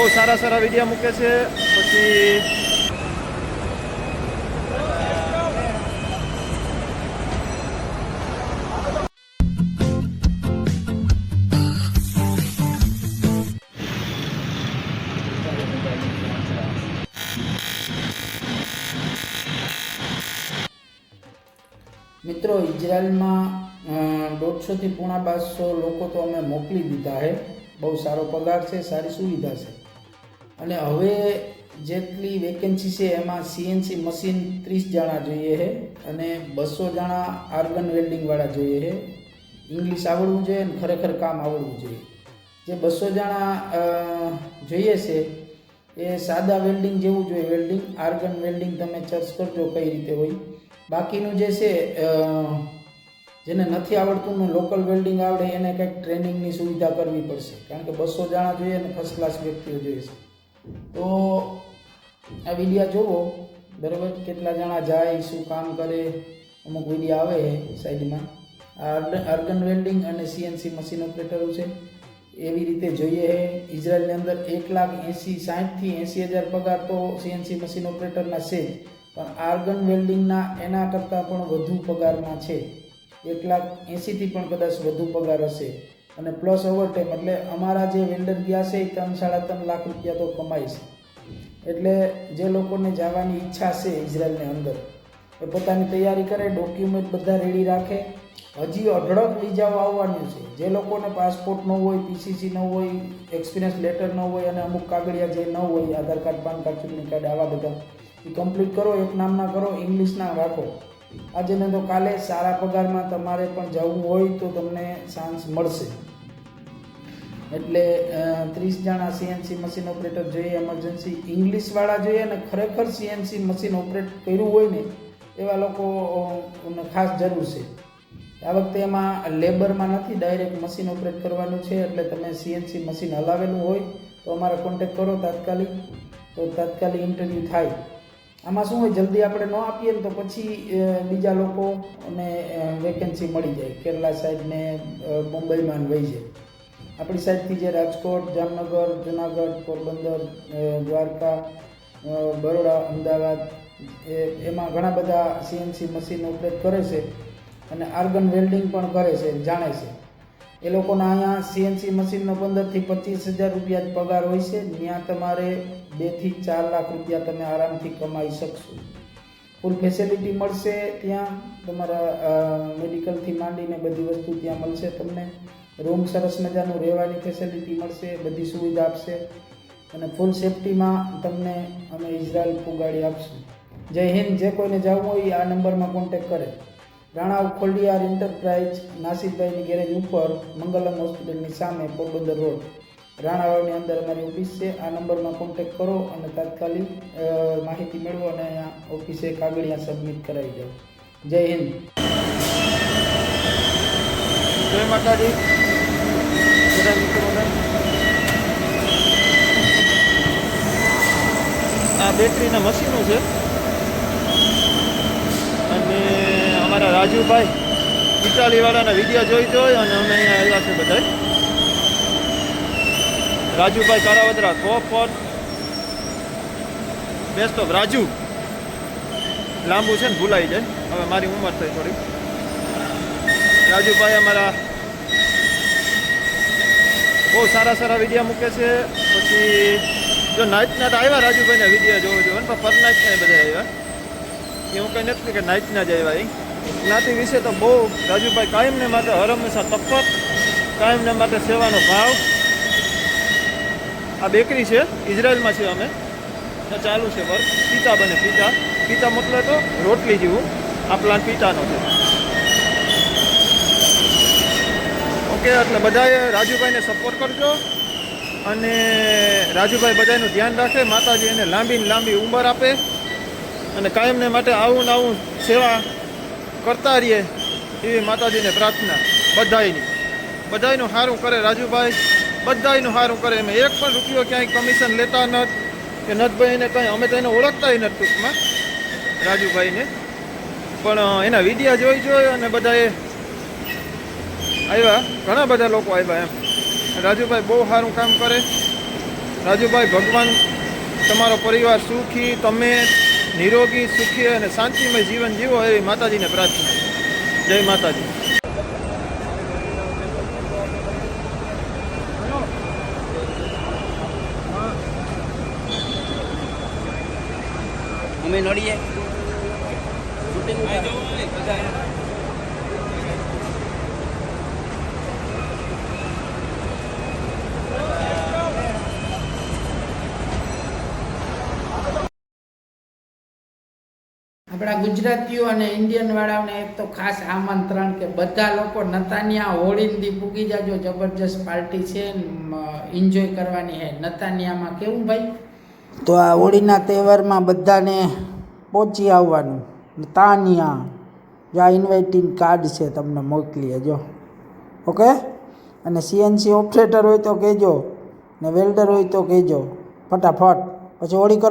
બહુ સારા સારા વિડીયો મૂકે છે. પછી મિત્રો, ઇઝરાયલમાં 150 થી પોણા 200 લોકો તો અમે મોકલી દીધા છે. બહુ સારો પગાર છે, સારી સુવિધા છે. અને હવે જેટલી વેકેન્સી છે એમાં સીએનસી મશીન 30 જણા જોઈએ છે અને 200 જણા આર્ગન વેલ્ડિંગવાળા જોઈએ છે. ઇંગ્લિશ આવડવું જોઈએ અને ખરેખર કામ આવડવું જોઈએ. જે 200 જણા જોઈએ છે એ સાદા વેલ્ડિંગ જેવું જોઈએ. વેલ્ડિંગ આર્ગન વેલ્ડિંગ તમે સર્ચ કરજો કઈ રીતે હોય. બાકીનું જે છે જેને નથી આવડતું ને લોકલ વેલ્ડિંગ આવડે એને કંઈક ટ્રેનિંગની સુવિધા કરવી પડશે, કારણ કે 200 જણા જોઈએ ને ફર્સ્ટ ક્લાસ વ્યક્તિઓ જોઈએ છે. તો આ વિડીયો જોવો બરાબર, કેટલા જણા જાય, શું કામ કરે, અમુક વિડીયો આવે સાઈડમાં. આર્ગન વેલ્ડિંગ અને સીએનસી મશીન ઓપરેટરો છે એવી રીતે જોઈએ છે. ઇઝરાયલની અંદર 1,60,000 થી 80,000 પગાર તો સીએનસી મશીન ઓપરેટરના છે, પણ આર્ગન વેલ્ડિંગના એના કરતાં પણ વધુ પગારમાં છે. 1,80,000 થી પણ કદાચ વધુ પગાર હશે. અને પ્લસ ઓવરટાઈમ, એટલે અમારા જે વેલ્ડર ગયા છે એ 3-3.5 લાખ રૂપિયા તો કમાય છે. એટલે જે લોકોને જવાની ઈચ્છા છે ઇઝરાયલની અંદર એ પોતાની તૈયારી કરે, ડોક્યુમેન્ટ બધા રેડી રાખે. હજી અઢળક વિઝાઓ આવવાનું છે. જે લોકોને પાસપોર્ટ ન હોય, પીસીસી ન હોય, એક્સપિરિયન્સ લેટર ન હોય અને અમુક કાગળિયા જે ન હોય, આધાર કાર્ડ, પાન કાર્ડ, ચૂંટણી કાર્ડ, આવા બધા એ કમ્પ્લીટ કરો. એક નામના કરો, ઇંગ્લિશના રાખો. આજે ને તો કાલે સારા પગારમાં તમારે પણ જવું હોય તો તમને ચાન્સ મળશે. એટલે 30 જણા સીએનસી મશીન ઓપરેટર જોઈએ, એમરજન્સી ઇંગ્લિશવાળા જોઈએ અને ખરેખર સીએનસી મશીન ઓપરેટ કર્યું હોય ને એવા લોકોને ખાસ જરૂર છે. આ વખતે એમાં લેબરમાં નથી, ડાયરેક્ટ મશીન ઓપરેટ કરવાનું છે. એટલે તમે સીએનસી મશીન હલાવેલું હોય તો અમારે કોન્ટેક્ટ કરો તાત્કાલિક, તો તાત્કાલિક ઇન્ટરવ્યૂ થાય. આમાં શું હોય, જલ્દી આપણે ન આપીએ ને તો પછી બીજા લોકોને વેકેન્સી મળી જાય. કેરલા સાઈડ ને મુંબઈમાં વહી જાય. આપણી સાઈડથી જે રાજકોટ, જામનગર, જુનાગઢ, પોરબંદર, દ્વારકા, બરોડા, અમદાવાદ એમાં ઘણા બધા સીએનસી મશીન ઓપરેટ કરે છે અને આર્ગન વેલ્ડિંગ પણ કરે છે, જાણે છે. એ લોકોના અહીંયા સીએનસી મશીનનો 15,000 થી 25,000 રૂપિયા જ પગાર હોય છે. ત્યાં તમારે 2 થી 4 લાખ રૂપિયા તમે આરામથી કમાઈ શકશો. ફૂલ ફેસિલિટી મળશે ત્યાં. તમારા મેડિકલથી માંડીને બધી વસ્તુ ત્યાં મળશે તમને. રૂમ સરસ મજાનું રહેવાની ફેસિલિટી મળશે, બધી સુવિધા આપશે અને ફૂલ સેફટીમાં તમને અમે ઇઝરાયલ પુગાડી આપશું. જય હિન્દ. જે કોઈને જવું હોય આ નંબરમાં કોન્ટેક્ટ કરે. રાણા ખોડિયાર એન્ટરપ્રાઇઝ, નાસિરભાઈની ગેરેજ ઉપર, મંગલમ હોસ્પિટલની સામે, પોરબંદર રોડ, રાણાવાડની અંદર અમારી ઓફિસ છે. આ નંબરમાં કોન્ટેક્ટ કરો અને તાત્કાલિક માહિતી મેળવો અને અહીંયા ઓફિસે કાગળિયા સબમિટ કરાવી જાઓ. જય હિન્દ. જય માતાજી બધા મિત્રોને. આ બેટરીના મશીનો છે અને અમારા રાજુભાઈ ઇટાલીવાળાના વિડીયો જોઈ અને અમે અહીંયા આવ્યા છે બધા. Rajubhai Karavadara, copper best of Raju. લાંબુ છે ને ભૂલાઈ જાય, હવે મારી ઉંમર થઈ થોડી. રાજુભાઈ અમારા બહુ સારા સારા વિડીયો મૂકે છે. પછી જો નાઇટના તો આવ્યા રાજુભાઈના વિડીયો જોવો જોઈએ પણ પર નાઇટના બધા આવ્યા. એવું કંઈ નથી કે નાઇટના જ આવ્યા. એ જ્ઞાતિ વિશે તો બહુ રાજુભાઈ કાયમને માટે હરહંમેશા તત્પર, કાયમને માટે સેવાનો ભાવ. આ બેકરી છે, ઇઝરાયલમાં છે અમે, ચાલુ છે વર્ક. પિતા બને, પિતા. પિતા મતલબ તો રોટલી જેવું. આ પ્લાન્ટ પિતાનો છે. ઓકે, એટલે બધાએ રાજુભાઈને સપોર્ટ કરજો અને રાજુભાઈ બધાનું ધ્યાન રાખે. માતાજી એને લાંબી ઉંમર આપે અને કાયમને માટે આવું ને આવું સેવા કરતા રહીએ એવી માતાજીને પ્રાર્થના. બધાયનું સારું કરે રાજુભાઈ, બધાયનું સારું કરે. એમ 1 પણ રૂપિયો ક્યાંય કમિશન લેતા નથી કે નથભાઈને કંઈ. અમે તો એને ઓળખતા નથી ટૂંકમાં રાજુભાઈને, પણ એના વિડીયો જોઈ અને બધાએ આવ્યા, ઘણા બધા લોકો આવ્યા એમ. રાજુભાઈ બહુ સારું કામ કરે રાજુભાઈ, ભગવાન તમારો પરિવાર સુખી, તમે નિરોગી, સુખી અને શાંતિમય જીવન જીવો એવી માતાજીને પ્રાર્થના. જય માતાજી. અમે નડીએ આપણા ગુજરાતીઓ અને ઇન્ડિયન વાળાઓને એક તો ખાસ આમંત્રણ કે બધા લોકો નતાનિયા હોળીની દી પૂગી જાજો. જબરજસ્ત પાર્ટી છે, એન્જોય કરવાની છે નતાનિયામાં. કેવું ભાઈ? તો આ હોળીના તહેવારમાં બધાને પહોંચી આવવાનું. નતાનિયા જો આ ઇન્વાઇટિંગ કાર્ડ છે, તમને મોકલીએ જો. ઓકે. અને સીએનસી ઓપરેટર હોય તો કહેજો, ને વેલ્ડર હોય તો કહેજો ફટાફટ. પછી હોળી કરવા